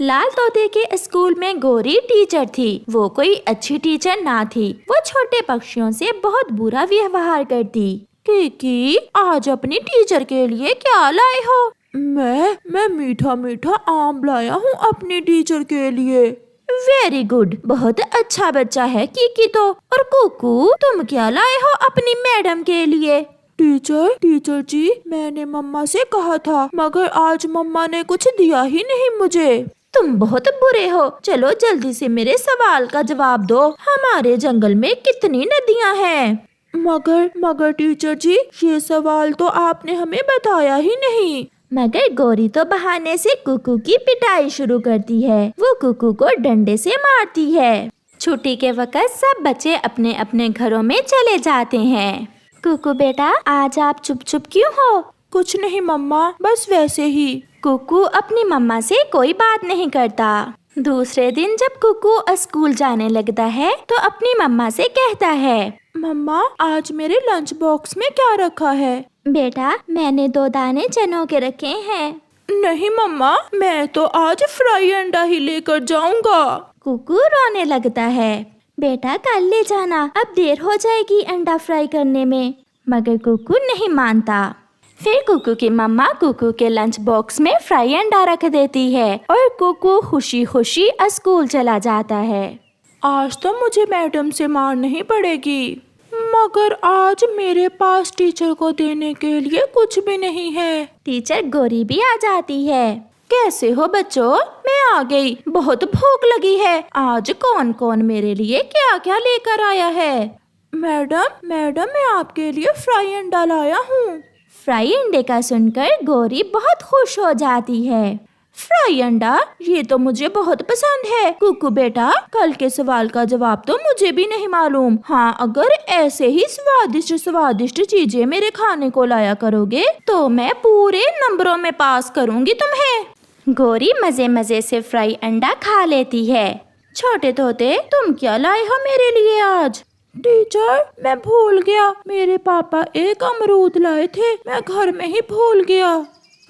लाल तोते के स्कूल में गोरी टीचर थी। वो कोई अच्छी टीचर ना थी। वो छोटे पक्षियों से बहुत बुरा व्यवहार करती। किकी, आज अपनी टीचर के लिए क्या लाए हो? मैं मीठा मीठा आम लाया हूँ अपनी टीचर के लिए। वेरी गुड, बहुत अच्छा बच्चा है किकी तो। और कुकू, तुम क्या लाए हो अपनी मैडम के लिए? टीचर जी, मैंने मम्मा से कहा था, मगर आज मम्मा ने कुछ दिया ही नहीं मुझे। तुम बहुत बुरे हो। चलो जल्दी से मेरे सवाल का जवाब दो। हमारे जंगल में कितनी नदियाँ हैं? मगर टीचर जी, ये सवाल तो आपने हमें बताया ही नहीं। मगर गोरी तो बहाने से कुकू की पिटाई शुरू करती है। वो कुकू को डंडे से मारती है। छुट्टी के वक्त सब बच्चे अपने अपने घरों में चले जाते हैं। कुकू बेटा, आज आप चुप चुप क्यों हो? कुछ नहीं मम्मा, बस वैसे ही। कुकू अपनी मम्मा से कोई बात नहीं करता। दूसरे दिन जब कुकू स्कूल जाने लगता है तो अपनी मम्मा से कहता है, मम्मा, आज मेरे लंच बॉक्स में क्या रखा है? बेटा, मैंने 2 दाने चनों के रखे हैं। नहीं मम्मा, मैं तो आज फ्राई अंडा ही लेकर जाऊंगा। कुकू रोने लगता है। बेटा, कल ले जाना, अब देर हो जाएगी अंडा फ्राई करने में। मगर कुकू नहीं मानता। फिर कुकू की मम्मा कुकू के लंच बॉक्स में फ्राई अंडा रख देती है और कुकू खुशी खुशी स्कूल चला जाता है। आज तो मुझे मैडम से मार नहीं पड़ेगी, मगर आज मेरे पास टीचर को देने के लिए कुछ भी नहीं है। टीचर गोरी भी आ जाती है। कैसे हो बच्चों? मैं आ गई, बहुत भूख लगी है। आज कौन कौन मेरे लिए क्या क्या लेकर आया है? मैडम, मैं आपके लिए फ्राई अंडा लाया हूँ। फ्राई अंडे का सुनकर गोरी बहुत खुश हो जाती है। फ्राई अंडा, ये तो मुझे बहुत पसंद है। कुकू बेटा, कल के सवाल का जवाब तो मुझे भी नहीं मालूम। हाँ, अगर ऐसे ही स्वादिष्ट चीजें मेरे खाने को लाया करोगे तो मैं पूरे नंबरों में पास करूँगी तुम्हें। गोरी मजे मजे से फ्राई अंडा खा लेती है। छोटे तोते, तुम क्या लाए हो मेरे लिए आज? टीचर, मैं भूल गया, मेरे पापा एक अमरूद लाए थे, मैं घर में ही भूल गया।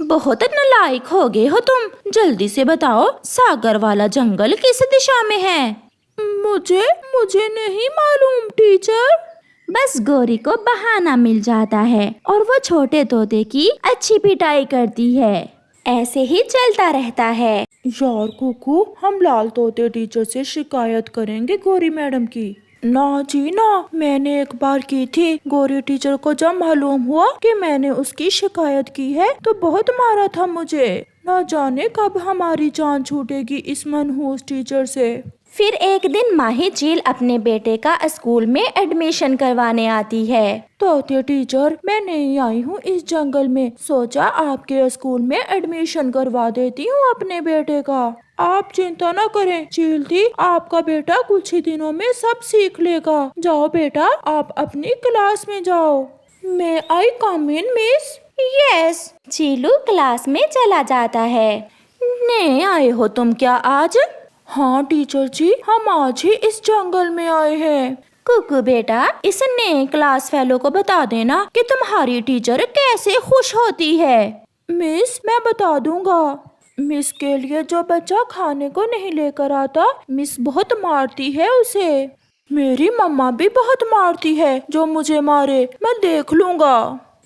बहुत नालायक हो गए हो तुम। जल्दी से बताओ, सागर वाला जंगल किस दिशा में है? मुझे नहीं मालूम टीचर। बस गोरी को बहाना मिल जाता है और वो छोटे तोते की अच्छी पिटाई करती है। ऐसे ही चलता रहता है। यार कुकू, हम लाल तोते टीचर से शिकायत करेंगे गोरी मैडम की। ना जी ना, मैंने एक बार की थी। गोरी टीचर को जब मालूम हुआ कि मैंने उसकी शिकायत की है तो बहुत मारा था मुझे। ना जाने कब हमारी जान छूटेगी इस मनहूस टीचर से। फिर एक दिन माही झील अपने बेटे का स्कूल में एडमिशन करवाने आती है। तोते टीचर, मैं नहीं आई हूँ इस जंगल में, सोचा आपके स्कूल में एडमिशन करवा देती हूँ अपने बेटे का। आप चिंता न करें झील दी, आपका बेटा कुछ ही दिनों में सब सीख लेगा। जाओ बेटा, आप अपनी क्लास में जाओ। मैं आई कम इन मिस? यस। चीलू क्लास में चला जाता है। नए आए हो तुम क्या आज? हाँ टीचर जी, हम आज ही इस जंगल में आए हैं। कुकू बेटा, इस नए क्लास फेलो को बता देना कि तुम्हारी टीचर कैसे खुश होती है। मिस, मैं बता दूंगा। मिस के लिए जो बच्चा खाने को नहीं लेकर आता, मिस बहुत मारती है उसे। मेरी मम्मा भी बहुत मारती है, जो मुझे मारे मैं देख लूंगा।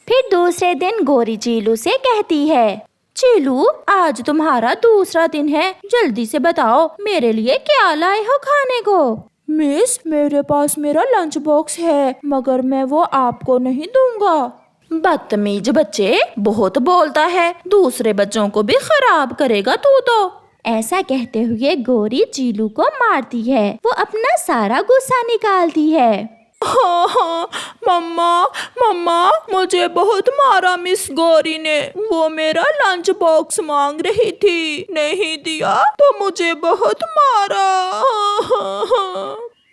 फिर दूसरे दिन गोरी चीलू से कहती है, चीलू, आज तुम्हारा दूसरा दिन है, जल्दी से बताओ मेरे लिए क्या लाए हो खाने को? मिस, मेरे पास मेरा लंच बॉक्स है, मगर मैं वो आपको नहीं दूंगा। बदतमीज बच्चे, बहुत बोलता है, दूसरे बच्चों को भी खराब करेगा तू तो। ऐसा कहते हुए गोरी चीलू को मारती है। वो अपना सारा गुस्सा निकालती है। हाँ, मम्मा, मुझे बहुत मारा मिस गौरी ने। वो मेरा लंच बॉक्स मांग रही थी, नहीं दिया तो मुझे बहुत मारा।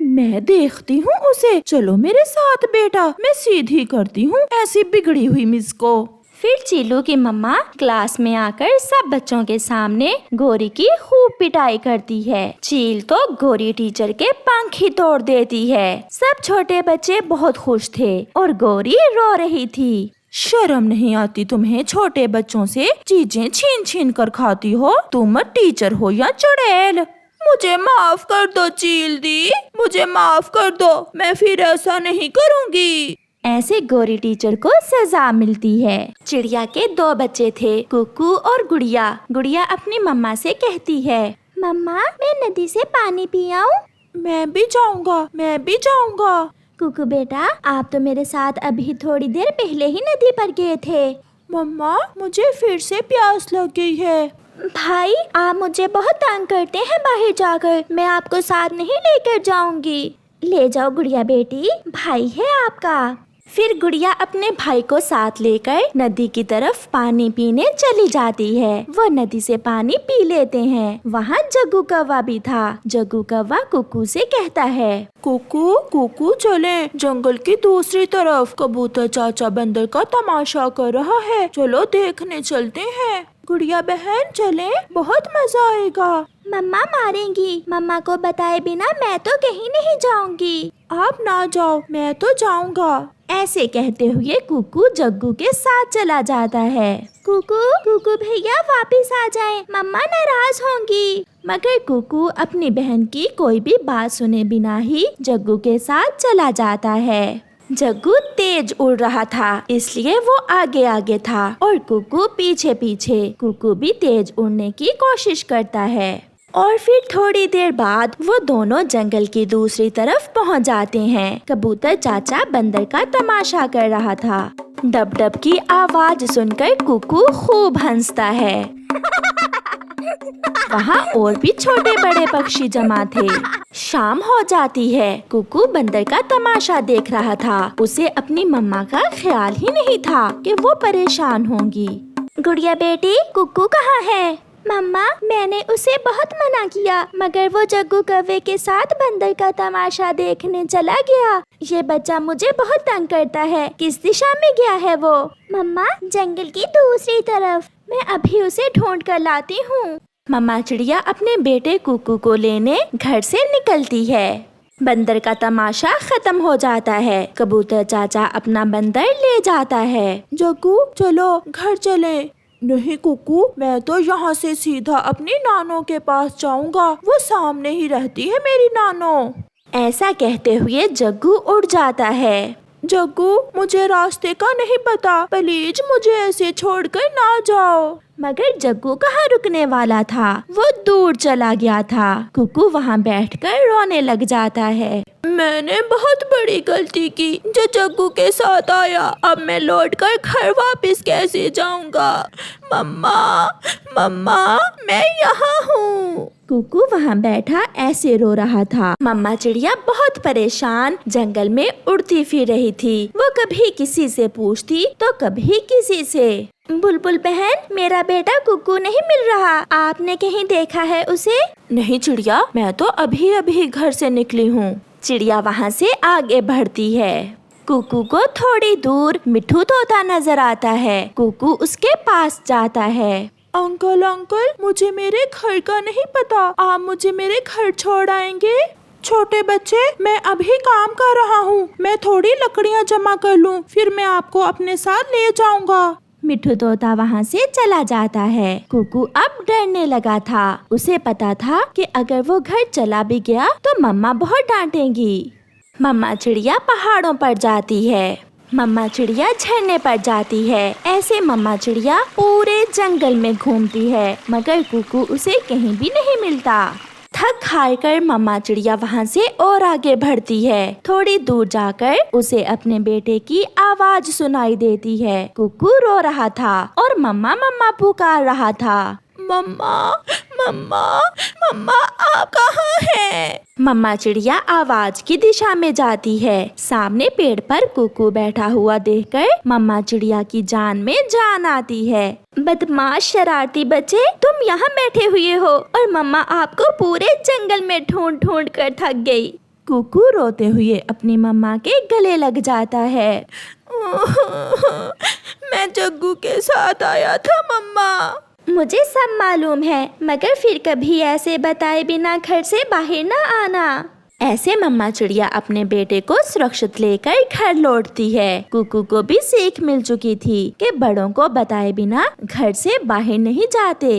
मैं देखती हूँ उसे। चलो मेरे साथ बेटा, मैं सीधी करती हूँ ऐसी बिगड़ी हुई मिस को। फिर चीलू की मम्मा क्लास में आकर सब बच्चों के सामने गोरी की खूब पिटाई करती है। चील तो गोरी टीचर के पंख ही तोड़ देती है। सब छोटे बच्चे बहुत खुश थे और गोरी रो रही थी। शर्म नहीं आती तुम्हें? छोटे बच्चों से चीजें छीन छीन कर खाती हो। तुम टीचर हो या चुड़ैल? मुझे माफ कर दो चील दी, मुझे माफ कर दो, मैं फिर ऐसा नहीं करूँगी। ऐसे गोरी टीचर को सजा मिलती है। चिड़िया के 2 बच्चे थे, कुकू और गुड़िया। गुड़िया अपनी मम्मा से कहती है, मम्मा मैं नदी से पानी पी आऊं? मैं भी जाऊंगा, मैं भी जाऊंगा। कुकू बेटा, आप तो मेरे साथ अभी थोड़ी देर पहले ही नदी पर गए थे। मम्मा मुझे फिर से प्यास लग गई है। भाई आप मुझे बहुत तंग करते हैं बाहर जाकर, मैं आपको साथ नहीं लेकर जाऊंगी। ले जाओ गुड़िया बेटी, भाई है आपका। फिर गुड़िया अपने भाई को साथ लेकर नदी की तरफ पानी पीने चली जाती है। वो नदी से पानी पी लेते हैं। वहाँ जग्गू कौवा भी था। जग्गू कौवा कुकू से कहता है, कुकू कुकू चले जंगल की दूसरी तरफ, कबूतर चाचा बंदर का तमाशा कर रहा है, चलो देखने चलते हैं। गुड़िया बहन चले, बहुत मजा आएगा। मम्मा मारेंगी, मम्मा को बताए बिना मैं तो कहीं नहीं जाऊंगी। आप ना जाओ, मैं तो जाऊंगा। ऐसे कहते हुए कुकू जग्गू के साथ चला जाता है। कुकू कुकू भैया वापस आ जाएं, मम्मा नाराज होंगी। मगर कुकू अपनी बहन की कोई भी बात सुने बिना ही जग्गू के साथ चला जाता है। जग्गू तेज उड़ रहा था, इसलिए वो आगे आगे था और कुकू पीछे पीछे। कुकू भी तेज उड़ने की कोशिश करता है और फिर थोड़ी देर बाद वो दोनों जंगल की दूसरी तरफ पहुंच जाते हैं। कबूतर चाचा बंदर का तमाशा कर रहा था। डब डब की आवाज सुनकर कुकू खूब हंसता है। वहाँ और भी छोटे बड़े पक्षी जमा थे। शाम हो जाती है। कुकू बंदर का तमाशा देख रहा था। उसे अपनी मम्मा का ख्याल ही नहीं था कि वो परेशान होंगी। गुड़िया बेटी, कुकू कहाँ है? मम्मा मैंने उसे बहुत मना किया, मगर वो जग्गू कौवे के साथ बंदर का तमाशा देखने चला गया। ये बच्चा मुझे बहुत तंग करता है। किस दिशा में गया है वो? मम्मा जंगल की दूसरी तरफ, मैं अभी उसे ढूंढ कर लाती हूँ। मम्मा चिड़िया अपने बेटे कुकू को लेने घर से निकलती है। बंदर का तमाशा खत्म हो जाता है। कबूतर चाचा अपना बंदर ले जाता है। जग्गू चलो घर चले। नहीं कुकू, मैं तो यहाँ से सीधा अपनी नानो के पास जाऊंगा, वो सामने ही रहती है मेरी नानो। ऐसा कहते हुए जग्गू उड़ जाता है। जग्गू मुझे रास्ते का नहीं पता, प्लीज मुझे ऐसे छोड़कर ना जाओ। मगर जग्गू कहाँ रुकने वाला था, वो दूर चला गया था। कुकू वहाँ बैठकर रोने लग जाता है। मैंने बहुत बड़ी गलती की जो जग्गू के साथ आया, अब मैं लौटकर घर वापस कैसे जाऊंगा? मम्मा मम्मा मैं यहाँ हूँ। कुकू वहाँ बैठा ऐसे रो रहा था। मम्मा चिड़िया बहुत परेशान जंगल में उड़ती फिर रही थी। वो कभी किसी से पूछती तो कभी किसी से। बुलबुल बहन, मेरा बेटा कुकू नहीं मिल रहा, आपने कहीं देखा है उसे? नहीं चिड़िया, मैं तो अभी अभी घर से निकली हूँ। चिड़िया वहाँ से आगे बढ़ती है। कुकू को थोड़ी दूर मिट्ठू तोता नजर आता है। कुकू उसके पास जाता है। अंकल अंकल, मुझे मेरे घर का नहीं पता, आप मुझे मेरे घर छोड़ आएंगे? छोटे बच्चे, मैं अभी काम कर रहा हूँ, मैं थोड़ी लकड़ियाँ जमा कर लूँ, फिर मैं आपको अपने साथ ले जाऊँगा। मिट्ठू तोता वहाँ से चला जाता है। कुकू अब डरने लगा था। उसे पता था कि अगर वो घर चला भी गया तो मम्मा बहुत डांटेंगी। मम्मा चिड़िया पहाड़ों पर जाती है। मम्मा चिड़िया झरने पर जाती है। ऐसे मम्मा चिड़िया पूरे जंगल में घूमती है, मगर कुकू उसे कहीं भी नहीं मिलता। थक हार कर मम्मा चिड़िया वहाँ से और आगे बढ़ती है। थोड़ी दूर जाकर उसे अपने बेटे की आवाज सुनाई देती है। कुकू रो रहा था और मम्मा मम्मा पुकार रहा था। मम्मा मम्मा मम्मा आप कहाँ हैं? मम्मा चिड़िया आवाज की दिशा में जाती है। सामने पेड़ पर कुकू बैठा हुआ देखकर मम्मा चिड़िया की जान में जान आती है। बदमाश शरारती बच्चे, तुम यहाँ बैठे हुए हो और मम्मा आपको पूरे जंगल में ढूंढ ढूंढ कर थक गई। कुकू रोते हुए अपनी मम्मा के गले लग जाता है। मैं जग्गू के साथ आया था मम्मा। मुझे सब मालूम है, मगर फिर कभी ऐसे बताए बिना घर से बाहर ना आना। ऐसे मम्मा चिड़िया अपने बेटे को सुरक्षित लेकर घर लौटती है। कुकू को भी सीख मिल चुकी थी कि बड़ों को बताए बिना घर से बाहर नहीं जाते।